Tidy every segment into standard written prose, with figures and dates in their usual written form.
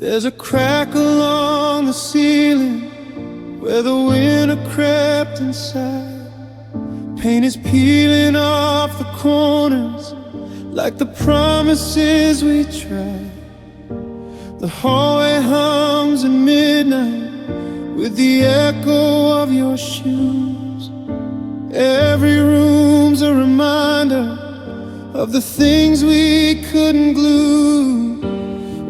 There's a crack along the ceiling where the winter crept inside. Paint is peeling off the corners like the promises we tried. The hallway hums at midnight with the echo of your shoes. Every room's a reminder of the things we couldn't glue.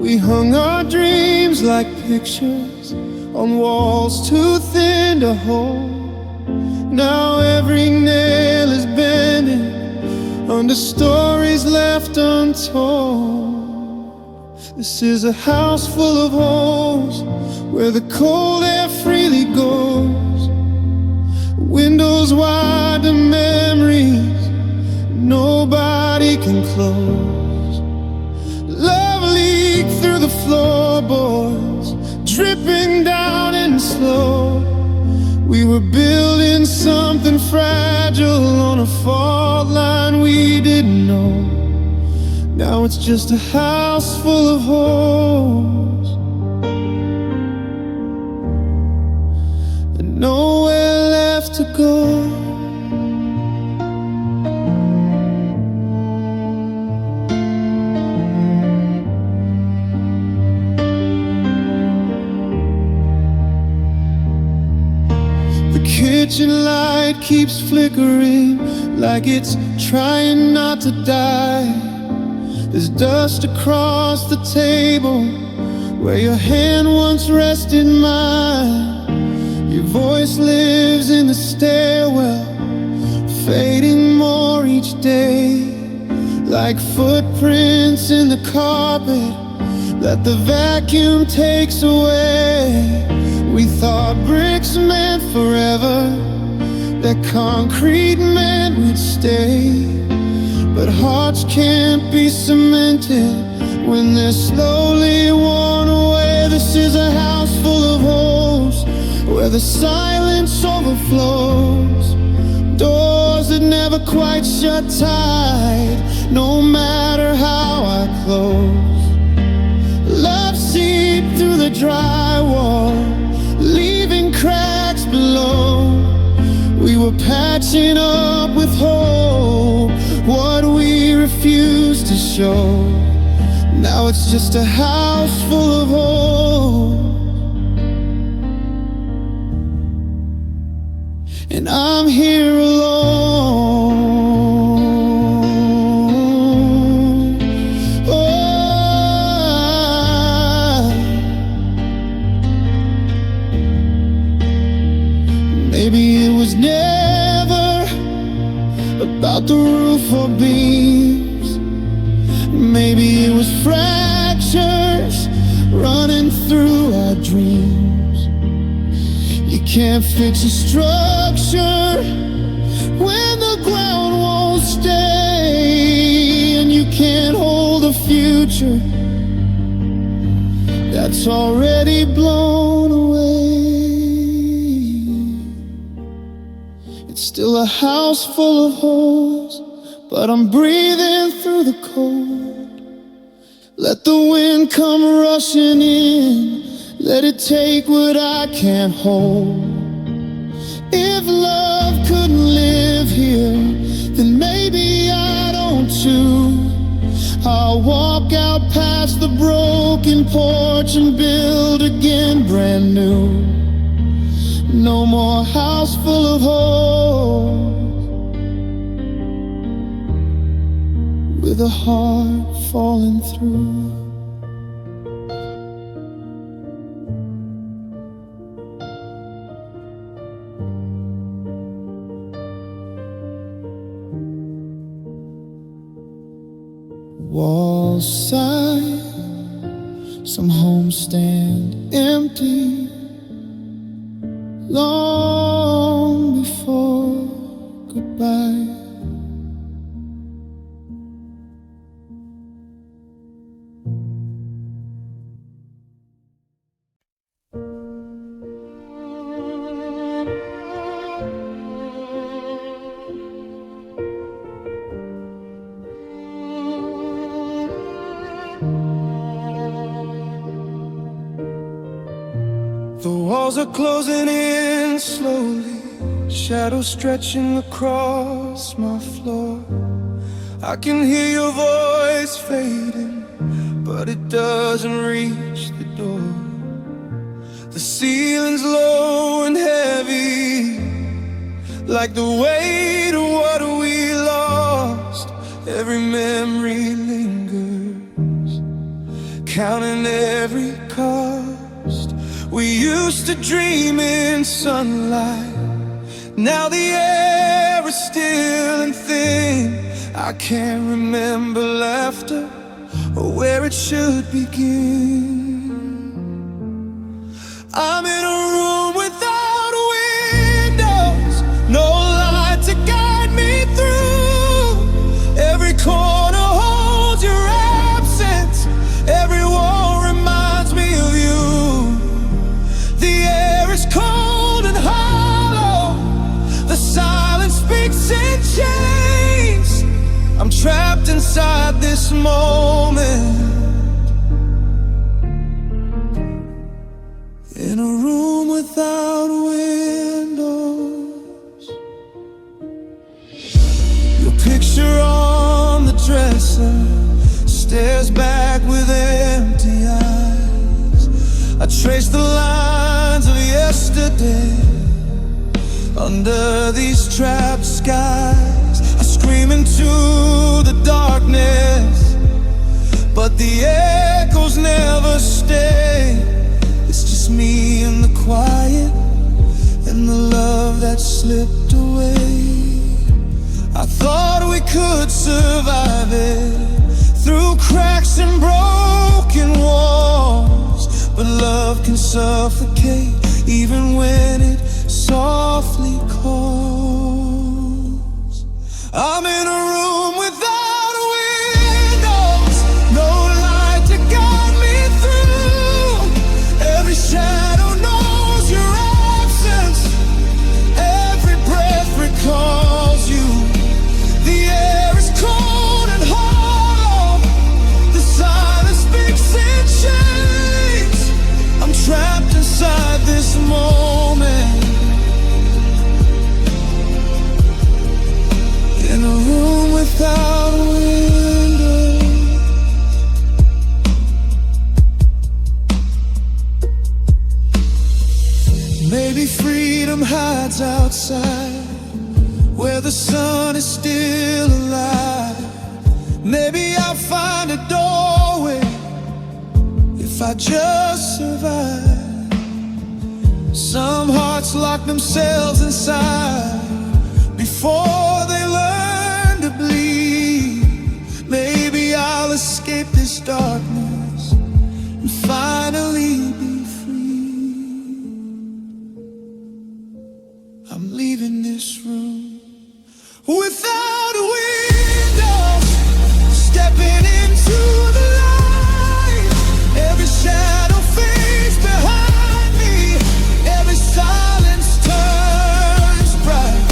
We hung our dreams like pictures on walls too thin to hold. Now every nail is bending under stories left untold. This is a house full of holes where the cold air freely goes. Windows wide to memories nobody can close. Love leaked through the floorboards, dripping down and slow. We were building something fragile on a fault line we didn't know. Now it's just a house full of holes and nowhere left to go. Kitchen light keeps flickering like it's trying not to die. There's dust across the table where your hand once rested mine. Your voice lives in the stairwell, fading more each day, like footprints in the carpet that the vacuum takes away. We thought bricks meant forever, that concrete meant we'd stay. But hearts can't be cemented when they're slowly worn away. This is a house full of holes where the silence overflows. Doors that never quite shut tight, no matter how I close. Love seeped through the drywall, leaving cracks below. We were patching up with hope what we refused to show. Now it's just a house full of hope, and I'm here alone. Maybe it was never about the roof or beams. Maybe it was fractures running through our dreams. You can't fix a structure when the ground won't stay, and you can't hold a future that's already blown away. It's still a house full of holes, but I'm breathing through the cold. Let the wind come rushing in, let it take what I can't hold. If love couldn't live here, then maybe I don't too. I'll walk out past the broken porch and build again brand new. No more house full of holes with a heart falling through. Walls sigh, some homes stand empty long before goodbye. The walls are closing in slowly, shadows stretching across my floor. I can hear your voice fading, but it doesn't reach the door. The ceiling's low and heavy, like the weight of what we lost. Every memory lingers, counting every cost. We used to dream in sunlight, now the air is still and thin. I can't remember laughter or where it should begin. I'm in a room without windows, no light to guide me through. Every corner holds your absence, every wall reminds me of you. The air is cold and hollow, the silence speaks in chains. I'm trapped inside this moment, in a room without windows. Your picture on the dresser stares back with empty eyes. I trace the lines of yesterday under these trapped skies. I scream into the darkness, but the echoes never stay. It's just me and the quiet and the love that slipped away. I thought we could survive it through cracks and broken walls, but love can suffocate even when it softly calls. I'm in a room without windows, no light to guide me through. Every shadow knows your absence, every breath recalls you. The air is cold and hollow, the silence speaks in chains. I'm trapped inside this moment, in a room without windows. Maybe freedom hides outside, where the sun is still alive. Maybe I'll find a doorway if I just survive. Some hearts lock themselves inside before they learn to bleed. Maybe I'll escape this darkness and finally be free. I'm leaving this room without windows, stepping into the light. Every shadow fades behind me, every silence turns bright.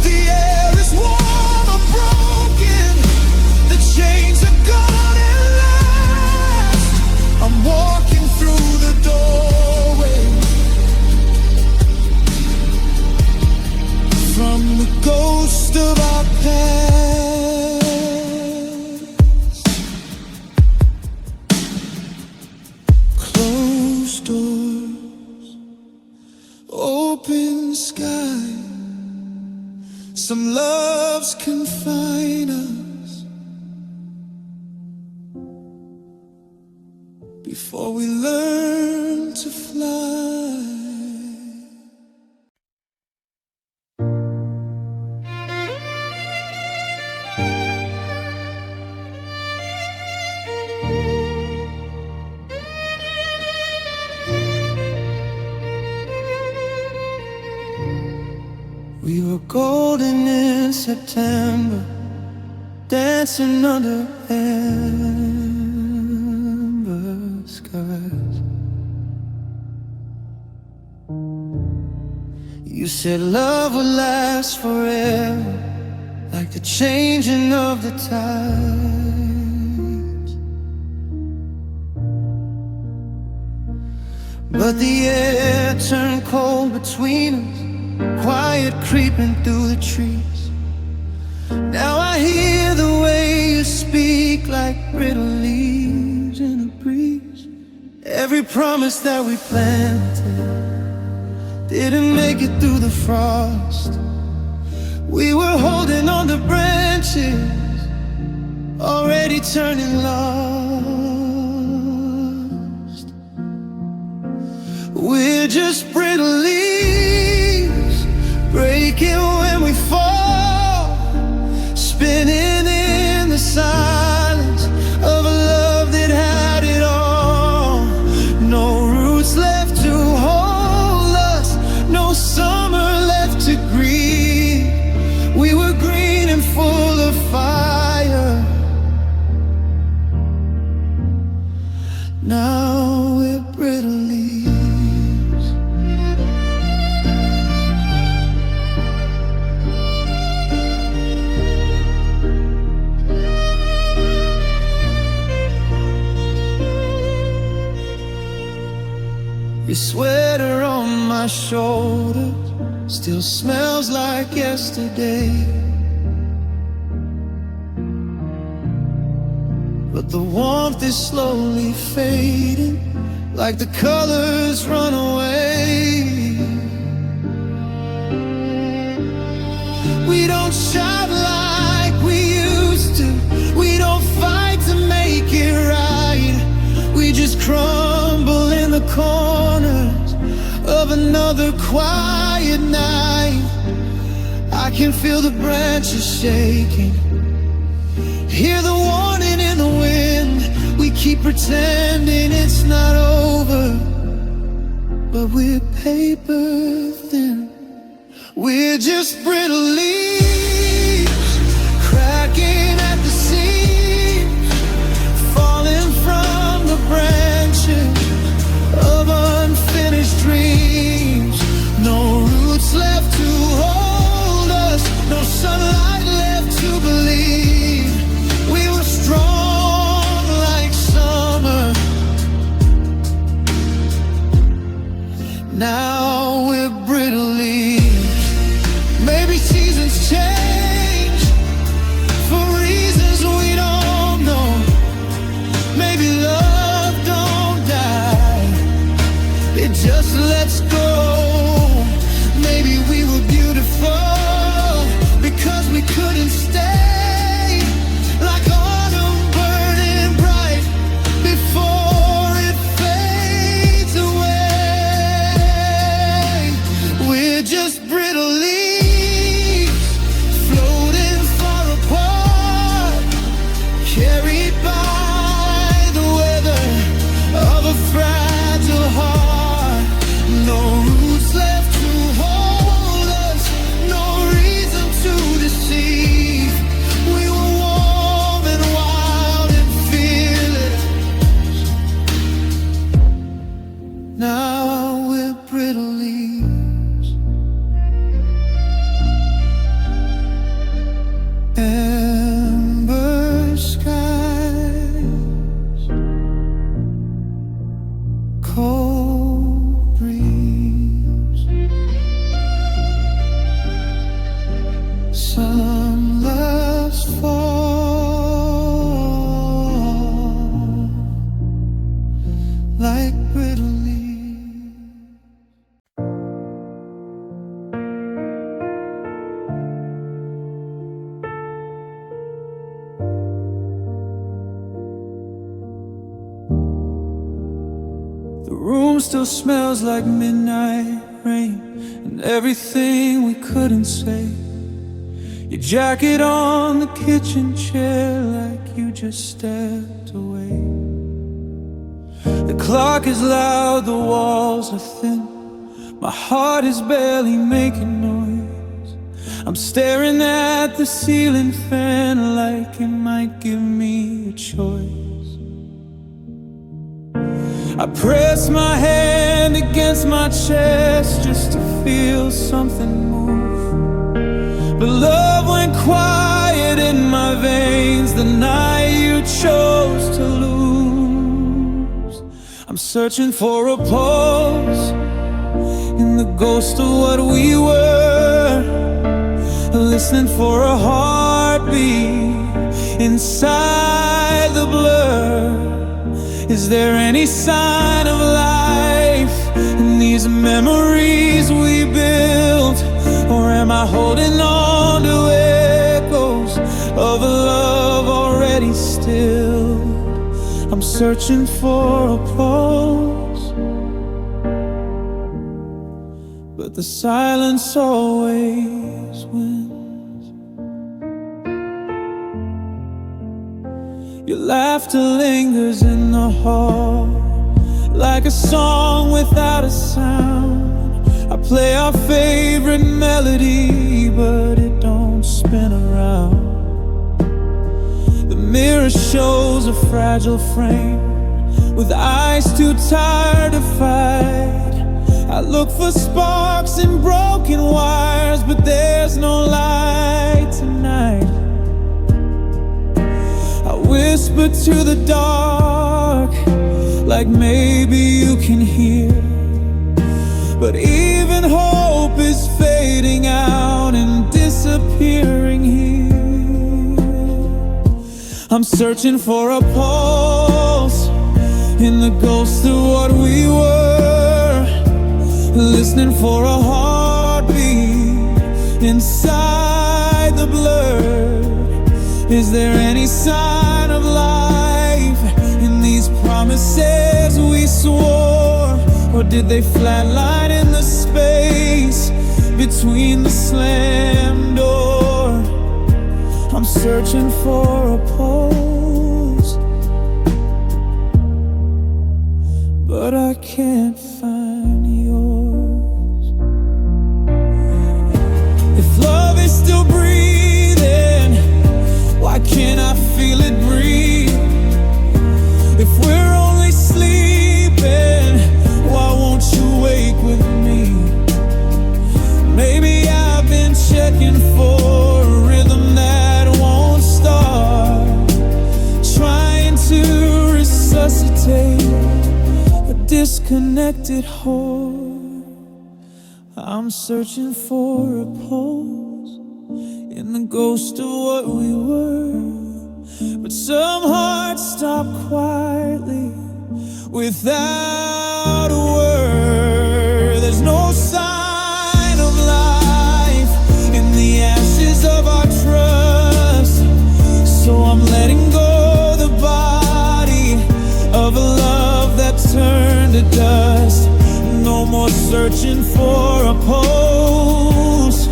The air is warm or broken, the chains are gone at last. I'm walking through the doorway, from the ghost of our past. Closed doors, open sky. Some loves confine us before we learn to fly. We were golden in September, dancing under amber skies. You said love would last forever, like the changing of the tides. but the air turned cold between us, quiet creeping through the trees. Now I hear the way you speak like brittle leaves in a breeze. Every promise that we planted didn't make it through the frost. We were holding on to branches, already turning lost. We're just brittle leaves, breaking when we fall, spinning in the silence of a love that had it all. No roots left to hold us, no summer left to grieve. We were green and full of fire. Now we're brittle leaves. Your sweater on my shoulder still smells like yesterday, but the warmth is slowly fading, like the colors run away. We don't shout like we used to, we don't fight to make it right. We just crumble in the corners of another quiet night. I can feel the branches shaking, hear the warning in the wind. We keep pretending it's not over, but we're paper thin. We're just brittle leaves, cracking at the seams, falling from the branches of unfinished dreams. No roots left to hold us, no sunlight left to believe. We were strong like summer. Now we're brittle leaves. Maybe seasons change for reasons we don't know. Maybe love don't die, it just lets go. Maybe we were beautiful because we couldn't stay, like autumn burning bright before it fades away. We're just brittle leaves, floating far apart, carried by the weather of a fragile heart. No roots left to hold us, no reason to deceive. We were warm and wild and fearless. Now we're brittle leaves. Ember skies, cold breeze, sunless fall, like brittle leaves. The room still smells like midnight rain, and everything we couldn't say. Your jacket on the kitchen chair like you just stepped away. The clock is loud, the walls are thin, my heart is barely making noise. I'm staring at the ceiling fan like it might give me a choice. I press my hand against my chest just to feel something move, but love went quiet in my veins the night you chose to lose. I'm searching for a pulse in the ghost of what we were, listening for a heartbeat inside the blur. Is there any sign of life in these memories we built? Or am I holding on to echoes of a love already stilled? I'm searching for a pulse, but the silence always wins. Your laughter lingers in the hall, like a song without a sound. I play our favorite melody, but it don't spin around. The mirror shows a fragile frame with eyes too tired to fight. I look for sparks in broken wires, but there's no light tonight. I whisper to the dark, like maybe you can hear, but even hope is fading out and disappearing here. I'm searching for a pulse in the ghost of what we were, listening for a heartbeat inside the blur. Is there any sign of life in these promises we swore? Or did they flatline in the space between the slammed door? I'm searching for a pulse, but I can't find yours. If love is still breathing, why can't I feel it breathe? If we're only sleeping, why won't you wake with me? Maybe I've been checking for a rhythm that won't start, trying to resuscitate a disconnected heart. I'm searching for a pulse in the ghost of what we were, but some hearts stop quietly without a word. There's no sign of life in the ashes of our trust, so I'm letting go the body of a love that turned to dust. No more searching for a pulse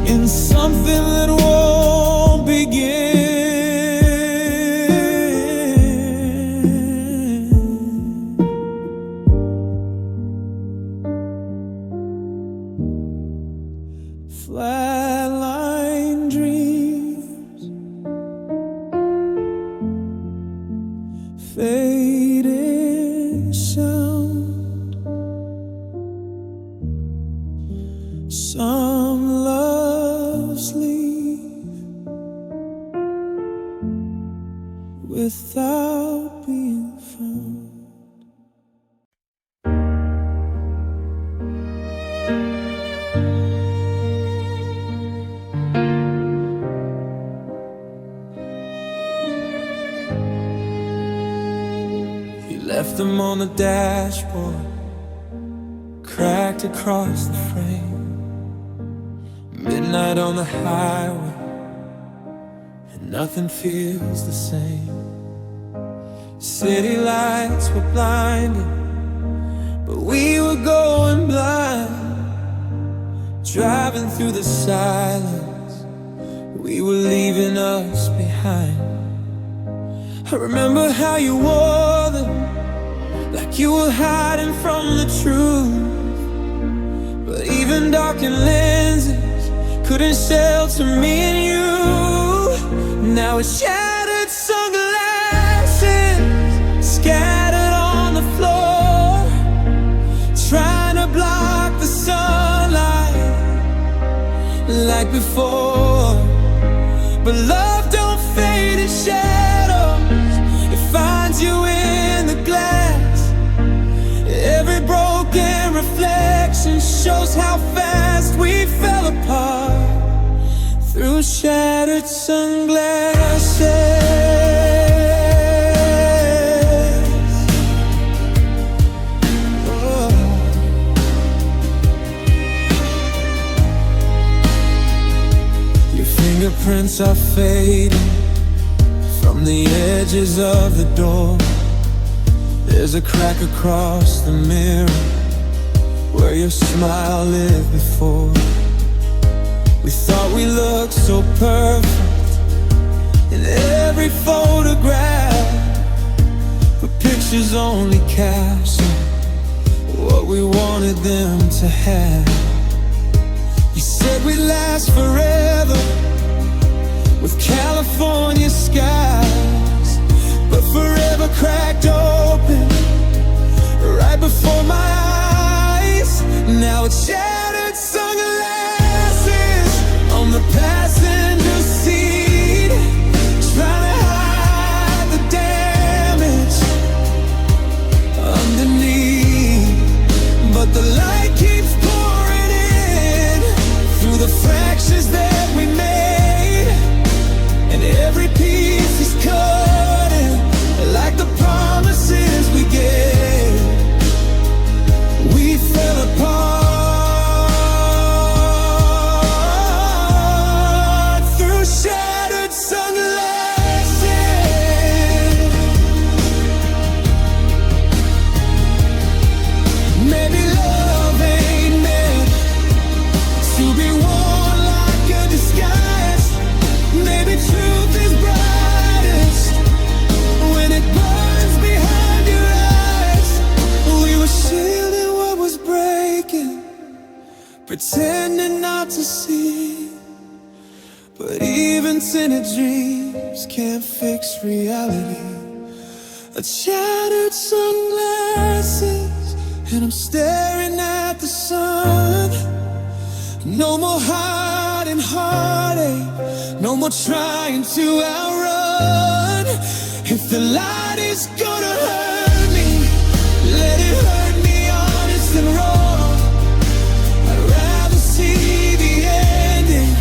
in something that won't begin. Flatline dreams, fading sound, some loves leave without being found. Left them on the dashboard, cracked across the frame. Midnight on the highway, and nothing feels the same. City lights were blinding, but we were going blind. Driving through the silence, we were leaving us behind. I remember how you wore them, like you were hiding from the truth. But even darkened lenses couldn't shelter me and you. Now it's shattered sunglasses scattered on the floor, trying to block the sunlight like before. But love don't fade in shadows, it finds you in shows how fast we fell apart through shattered sunglasses. Fingerprints are fading from the edges of the door. There's a crack across the mirror where your smile lived before. We thought we looked so perfect in every photograph, but pictures only capture what we wanted them to have. You said we'd last forever with California skies, but forever cracked open right before my eyes. Now it's shattered sunglasses on the passenger seat, trying to hide the damage underneath. But the light keeps pouring in through the fractures that we made, and every piece is cutting like the promises we gave. We fell apart through shattered sunglasses. Maybe love ain't meant to be worn like a disguise. Maybe truth is brightest when it burns behind your eyes. We were shielding what was breaking, pretending not to see. But even tinted dreams can't fix reality. A shattered sunglasses, and I'm staring at the sun. No more hiding heartache, no more trying to outrun. If the light is gonna hurt me, let it hurt me honest and raw. I'd rather see the ending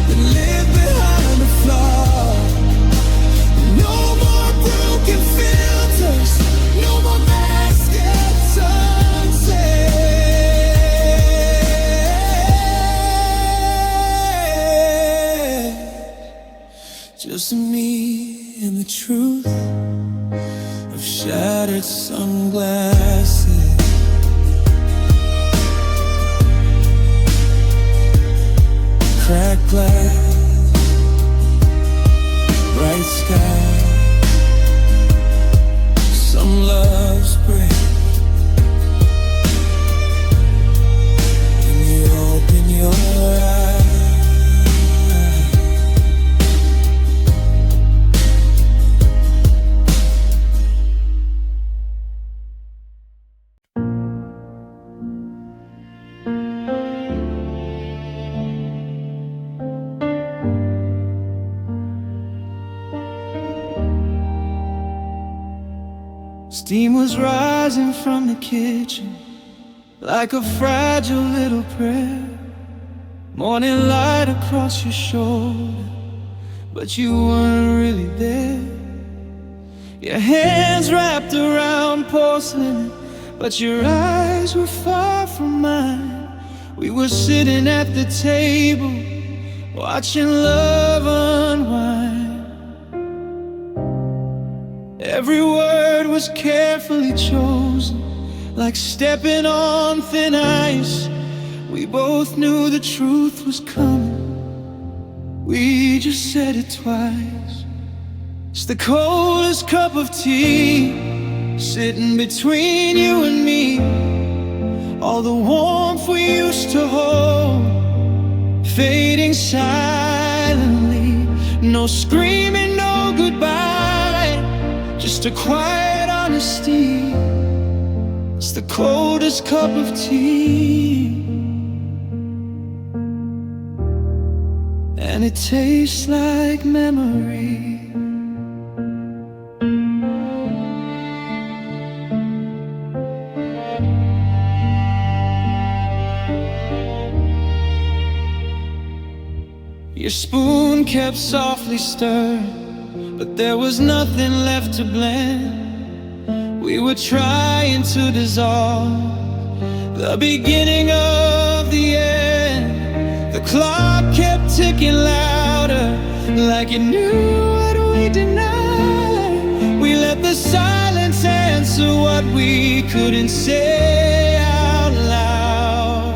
than live behind the flaw. No more broken filters, no more masked sunset. Just me and the truth of shattered sunglasses. Cracked glass, bright sky. Some loves break, and you open your eyes. Steam was rising from the kitchen like a fragile little prayer. Morning light across your shoulder, but you weren't really there. Your hands wrapped around porcelain, but your eyes were far from mine. We were sitting at the table, watching love unwind. Every word was carefully chosen, like stepping on thin ice. We both knew the truth was coming, we just said it twice. It's the coldest cup of tea sitting between you and me. All the warmth we used to hold fading silently. No screaming, no goodbye, just a quiet honesty. It's the coldest cup of tea, and it tastes like memory. Your spoon kept softly stirring, but there was nothing left to blend. We were trying to dissolve the beginning of the end. The clock kept ticking louder, like it knew what we denied. We let the silence answer what we couldn't say out loud.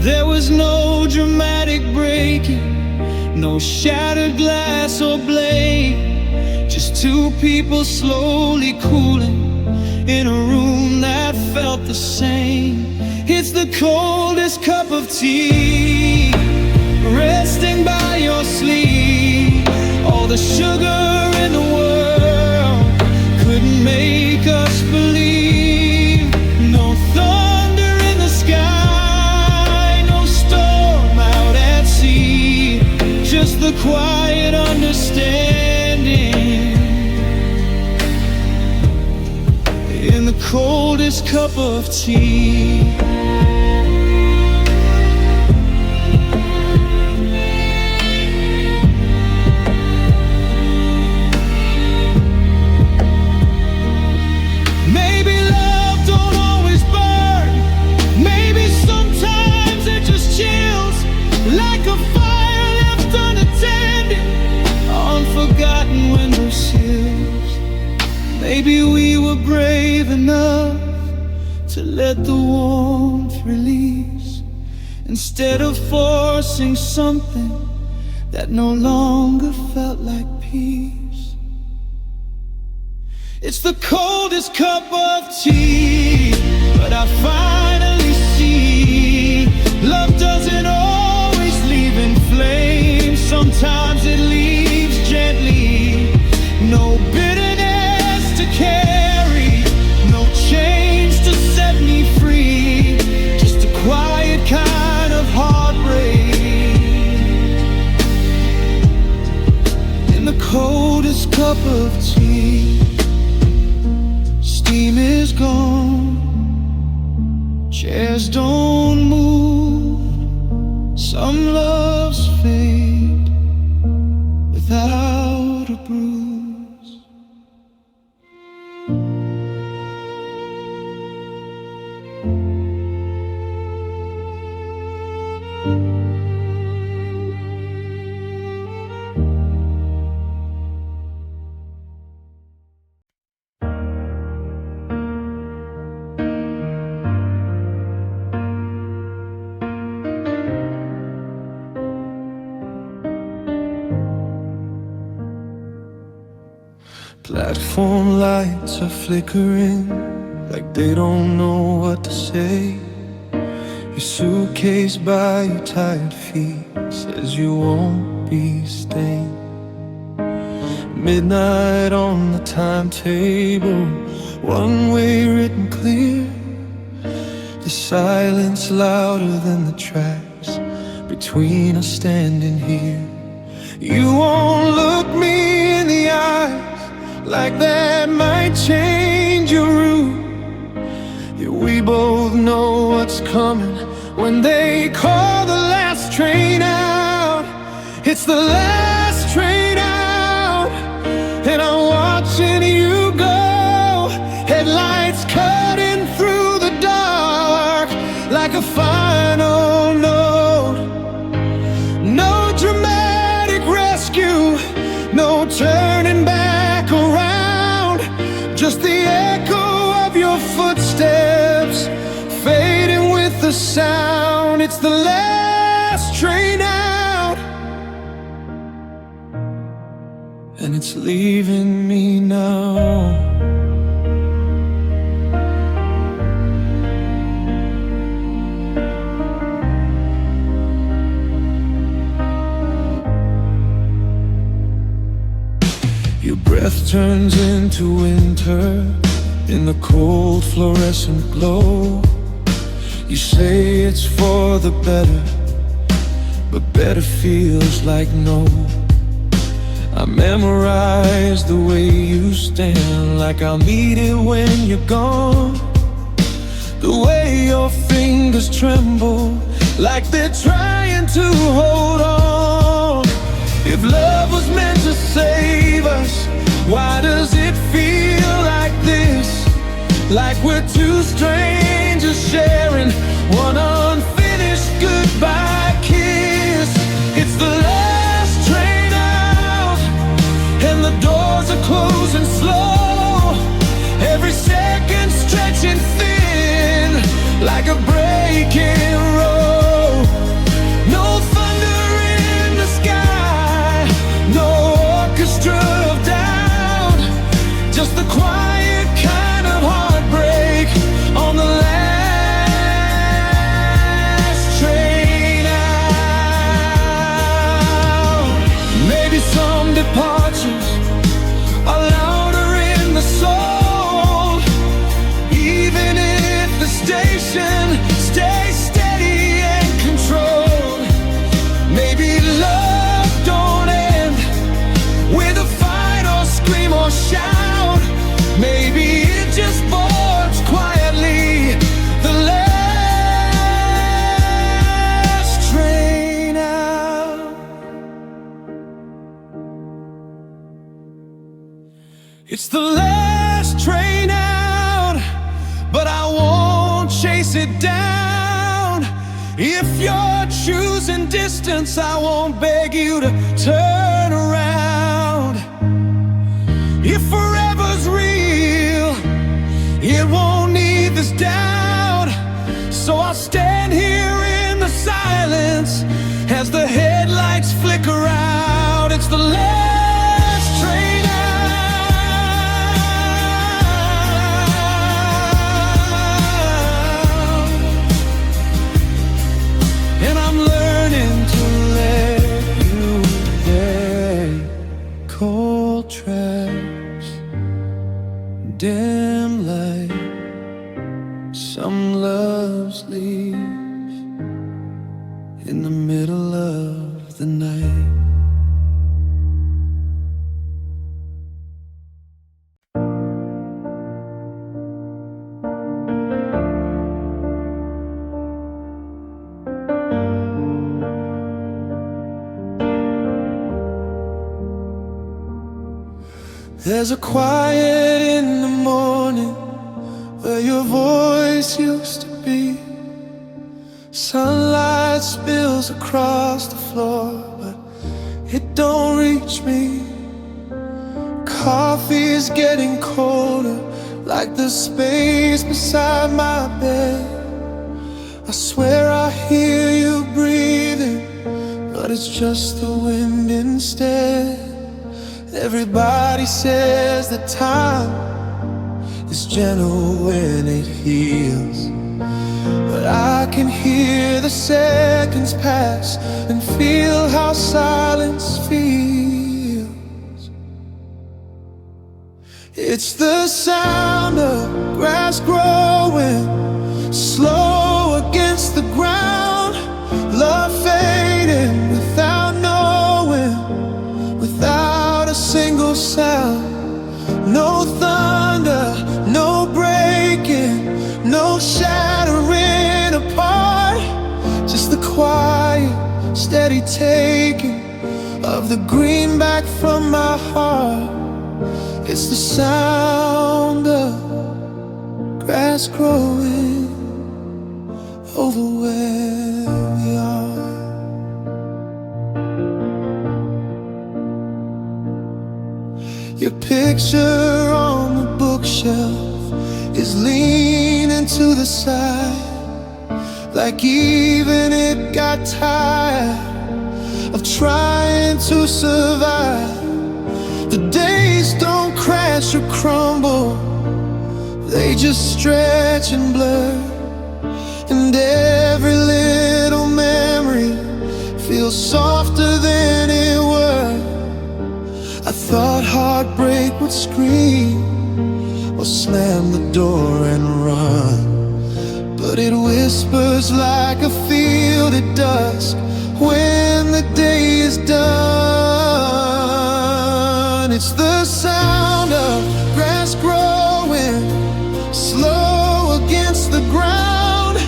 There was no dramatic breaking, no shattered glass or blame, just two people slowly cooling in a room that felt the same. It's the coldest cup of tea, resting by your sleeve. All the sugar in the world couldn't make us believe. No thunder in the sky, no storm out at sea, just the quiet understanding in the coldest cup of tea. Maybe love don't always burn, maybe sometimes it just chills, like a fire left unattended on forgotten windowsills. Maybe we were brave enough to let the warmth release, instead of forcing something that no longer felt like peace. It's the coldest cup of tea, but I finally see love doesn't always leave in flames. Sometimes it leaves gently, no bitterness to carry, no chains to set me free, just a quiet kind of heartbreak in the coldest cup of tea. Steam is gone, chairs don't move, some loves fade without a bruise. Platform lights are flickering, like they don't know what to say. Your suitcase by your tired feet says you won't be staying. Midnight on the timetable, one way written clear. The silence louder than the tracks between us standing here. You won't look me in the eyes, like that might change your route. Yeah, we both know what's coming when they call the last train out. It's the last train out, and I'm watching you go. Headlights cutting through the dark like a final note. No dramatic rescue, no turning back around, just the echo of your footsteps fading with the sound. It's the last train out, and it's leaving me now. Your breath turns into winter in the cold fluorescent glow. You say it's for the better, but better feels like no. I memorize the way you stand, like I'll need it when you're gone. The way your fingers tremble, like they're trying to hold on. If love was meant to save us, why does it feel like this? Like we're two strangers sharing one unfinished goodbye kiss. It's the last train out, and the doors are closing slow. Every second stretching thin, like a breaking road. No thunder in the sky, no orchestra of doubt, just the quiet kind of heartbreak on the last train out. Maybe some departures are louder in the soul, even if the station stays steady and controlled. Maybe love don't end with a fight or scream or shout. Maybe it just boards quietly, the last train out. It's the last train out, but I won't chase it down. If you're choosing distance, I won't beg you to turn around. If forever's real, it won't need this doubt. So I'll stand here in the silence as the headlights flicker out. It's the last train out, and I'm learning to let you lay. Cold tracks, dim light, some loves leave in the middle of the night. There's a quiet in the morning where your voice used to be. Sunlight spills across the floor, but it don't reach me. Coffee's getting colder, like the space beside my bed. I swear I hear you breathing, but it's just the wind instead. Everybody says that time is gentle when it heals, but I can hear the seconds pass and feel how silence feels. It's the sound of grass growing slow against the ground, love fading without knowing, without a single sound. No thunder, no breaking, no shattering apart, just the quiet, steady taking of the greenback from my heart. It's the sound of grass growing over where we are. Your picture on the bookshelf is leaning to the side, like even it got tired of trying to survive. The days don't crash or crumble, they just stretch and blur, and every little memory feels softer than it were. I thought heartbreak would scream or slam the door and run, but it whispers like a field at dusk when the day is done. It's the sound of grass growing slow against the ground,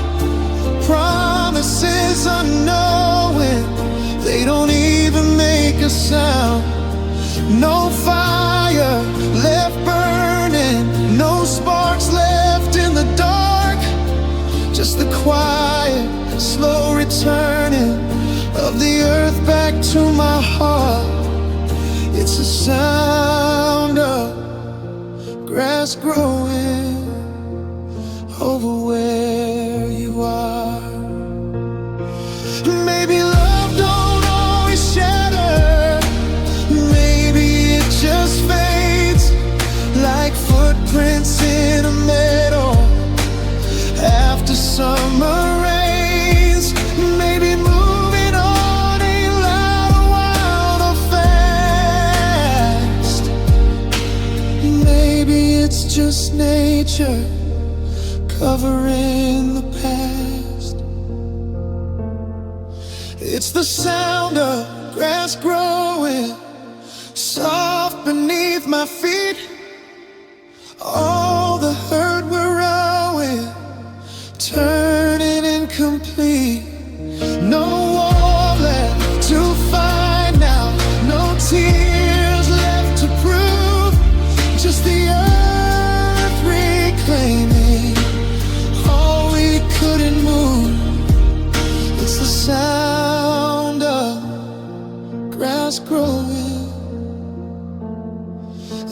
promises unknowing, quiet, slow returning of the earth back to my heart. It's the sound of grass growing over where you are. Maybe love don't always shatter, maybe it just fades like footprints in a meadow after summer rains. Maybe moving on ain't loud, wild or fast. Maybe it's just nature covering the past. It's the sound of grass growing soft beneath my feet. All the hurt we're rowing, turning incomplete. No war left to fight now, no tears left to prove. Just the earth reclaiming all we couldn't move. It's the sound of grass growing,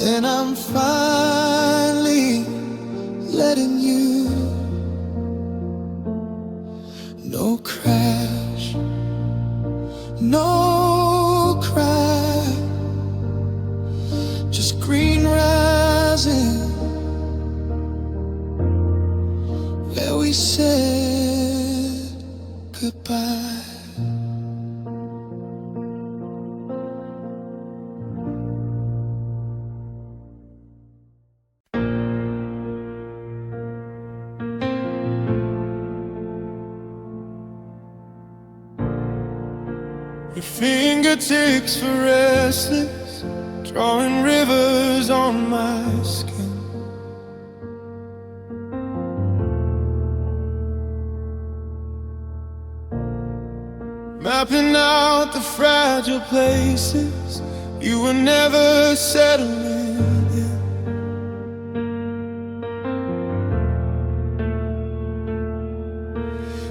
and I'm finally letting you. No crash, no cry, just green rising where we said goodbye. Your fingertips were restless, drawing rivers on my skin. Mapping out the fragile places you were never settling in.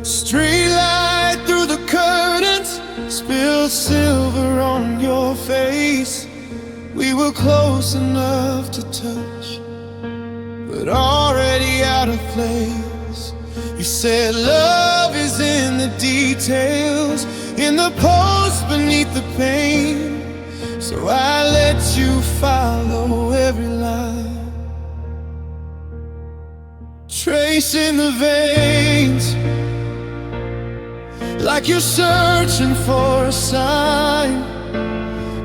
Street light through the curtains spilled silver on your face. We were close enough to touch, but already out of place. You said love is in the details, in the post beneath the pain. So I let you follow every line, tracing the veins like you're searching for a sign,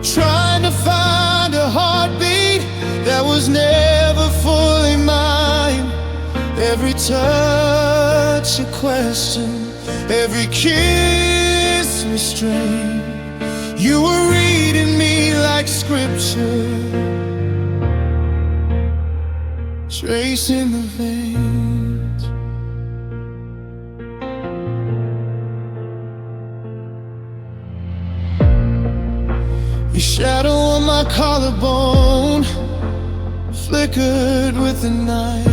trying to find a heartbeat that was never fully mine. Every touch a question, every kiss restraint. You were reading me like scripture, tracing the veins. Your shadow on my collarbone flickered with the night.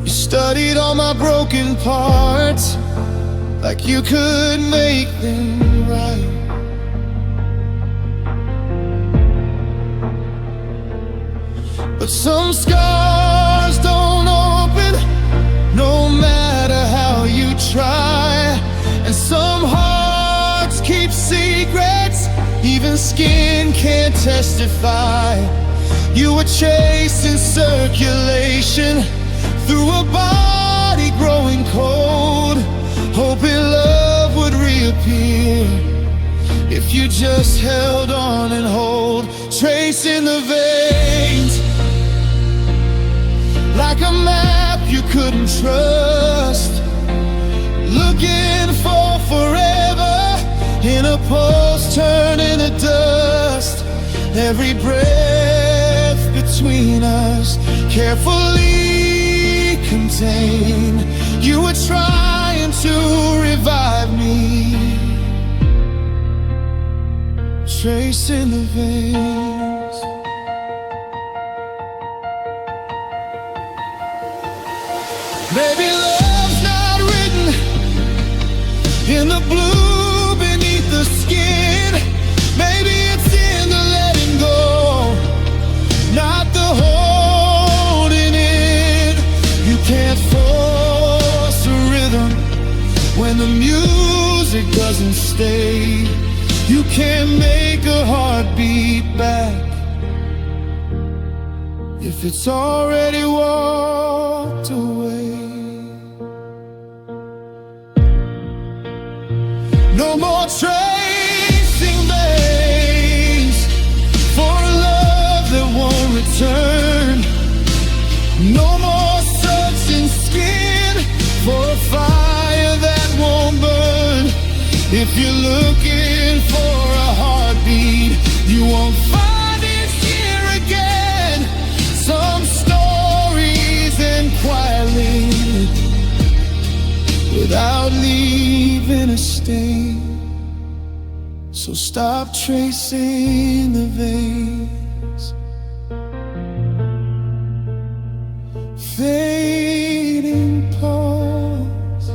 You studied all my broken parts like you could make them right. But some scars don't open, no matter how you try. And some hearts keep secrets, even skin can't testify. You were chasing circulation through a body growing cold, hoping love would reappear if you just held on and hold. Tracing the veins like a map you couldn't trust, looking for forever in a pulse turning to dust. Every breath between us carefully contained. You were trying to revive me, tracing the veins. Maybe love's not written in the blue beneath the skin. Maybe it's in the letting go, not the holding in. You can't force a rhythm when the music doesn't stay. You can't make a heart beat back if it's already walked away. No more tracing days for a love that won't return. No more searching skin for a fire that won't burn. If you're looking for a heartbeat, you won't find it here again. Some stories end quietly without leaving a stain. So stop tracing the veins, fading pulse,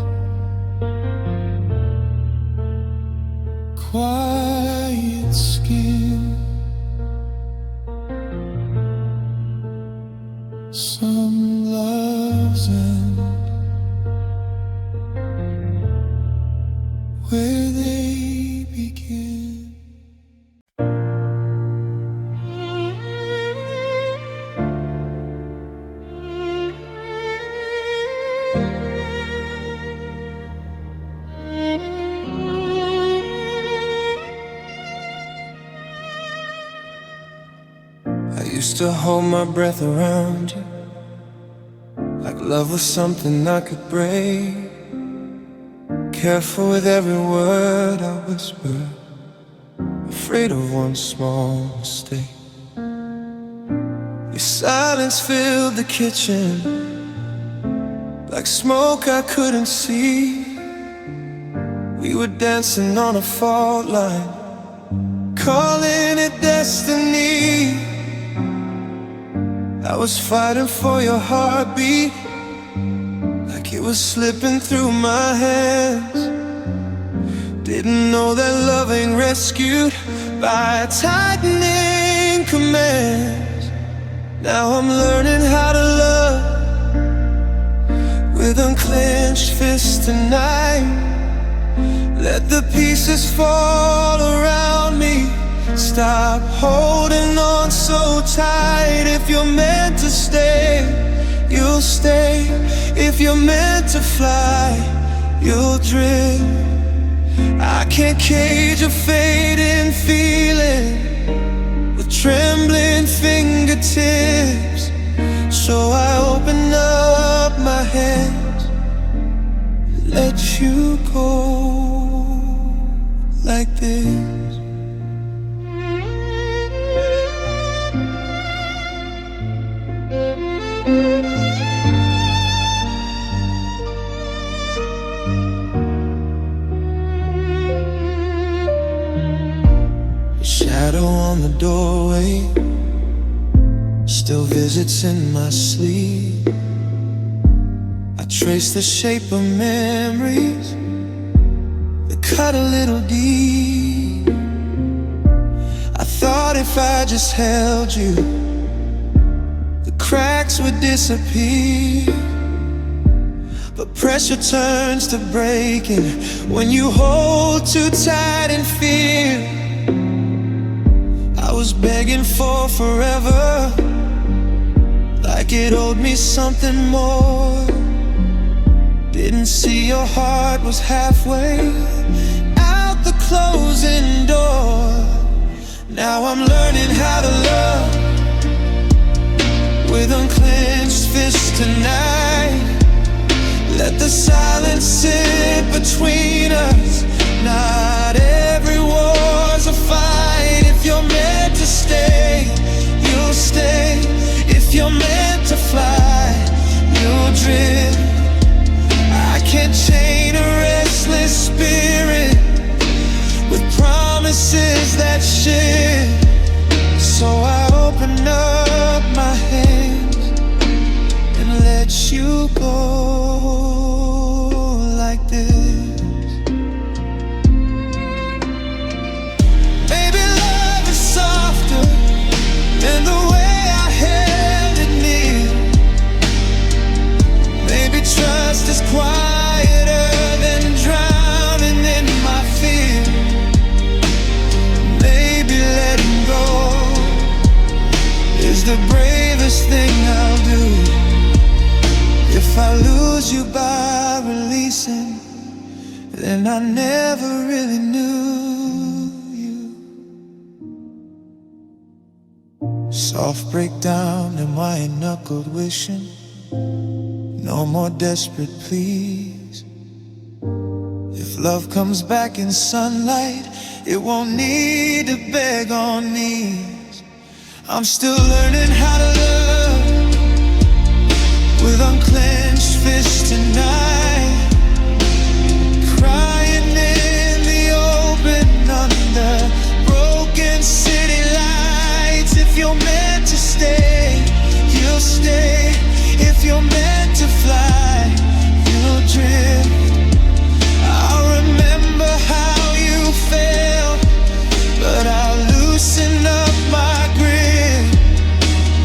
quiet skin. Some loves end where they begin. I used to hold my breath around you, like love was something I could break. Careful with every word I whisper, afraid of one small mistake. Your silence filled the kitchen, like smoke I couldn't see. We were dancing on a fault line, calling it destiny. I was fighting for your heartbeat, like it was slipping through my hands. Didn't know that love ain't rescued by tightening commands. Now I'm learning how to love with unclenched fists tonight. Let the pieces fall around me. Stop holding on so tight. If you're meant to stay, you'll stay. If you're meant to fly, you'll drift. I can't cage a fading feeling with trembling fingertips. So I open up my hands, let you go like this. Shadow on the doorway still visits in my sleep. I trace the shape of memories that cut a little deep. I thought if I just held you, the cracks would disappear. But pressure turns to breaking when you hold too tight in fear. I was begging for forever, like it owed me something more. Didn't see your heart was halfway out the closing door. Now I'm learning how to love with unclenched fists tonight. Let the silence sit between us. Not every war's a fight. If you're meant to stay, you'll stay. If you're meant to fly, you'll drift. I can't chain a restless spirit with promises that shift. So I open up my hands and let you go. you by releasing, then I never really knew you. Soft breakdown and white-knuckled wishing, no more desperate pleas. If love comes back in sunlight, it won't need to beg on knees. I'm still learning how to love with unclenched fists tonight, crying in the open under broken city lights. If you're meant to stay, you'll stay. If you're meant to fly, you'll drift. I'll remember how you felt, but I'll loosen up my grip.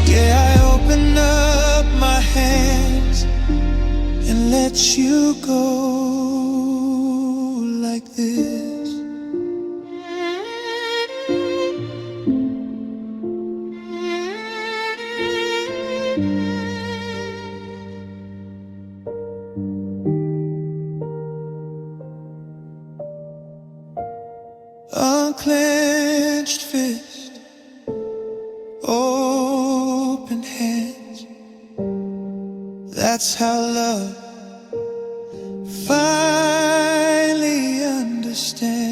Yeah, I open up my hands and let you go like this. Unclenched fist, open hands. That's how love finally understands.